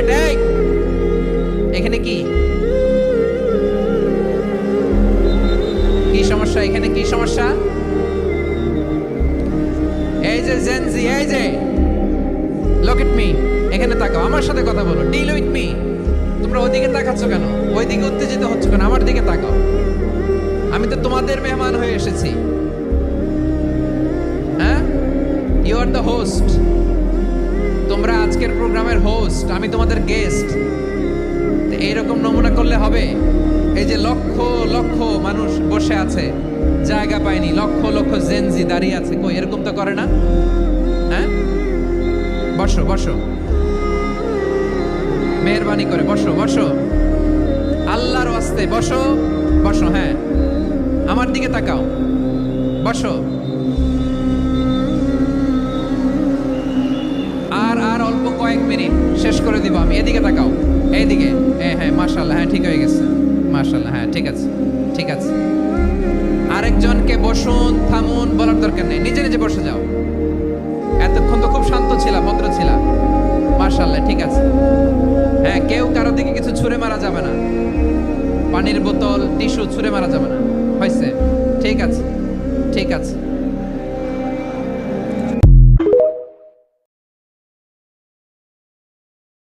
That? এই এখানে কি কি সমস্যা? এখানে কি সমস্যা? এই যে জেনজি, এই যে লুক এট মি, এখানে তাকাও, আমার সাথে কথা বলো, ডিল উইথ মি। তোমরা ওইদিকে তাকাচ্ছ কেন? ওইদিকে উত্তেজিত হচ্ছ কেন? আমার দিকে তাকাও, আমি তো তোমাদের মেহমান হয়ে এসেছি। হ্যাঁ, ইউ আর দ্য হোস্ট। তোমরা আজকের প্রোগ্রামের হোস্ট, আমি তোমাদের গেস্ট। এইরকম নমুনা করলে হবে? এই যে লক্ষ লক্ষ মানুষ বসে আছে, জায়গা পায়নি, লক্ষ লক্ষ জেনজি দাঁড়িয়ে আছে, কই এরকম তো করে না? হ্যাঁ, বসো বসো, মেহরবানি করে বসো বসো, আল্লাহর ওয়াস্তে বসো বসো। হ্যাঁ, আমার দিকে তাকাও, বসো। আর আর অল্প কয়েক মিনিট, শেষ করে দিব আমি। এদিকে তাকাও, এইদিকে। হ্যাঁ হ্যাঁ, মাশাআল্লাহ, হ্যাঁ ঠিক হয়ে গেছে, মাশাআল্লাহ, হ্যাঁ ঠিক আছে ঠিক আছে। আরেকজনকে বসুন থামুন বলার দরকার নেই, নিজে নিজে বসে যাও। এতক্ষণ তো খুব শান্ত ছিলাম, ভদ্র ছিলাম, মাশাআল্লাহ ঠিক আছে। হ্যাঁ, কেউ কারো দিকে কিছু ছুঁড়ে মারা যাবে না, পানির বোতল টিস্যু ছুঁড়ে মারা যাবে না, হয়েছে? ঠিক আছে ঠিক আছে।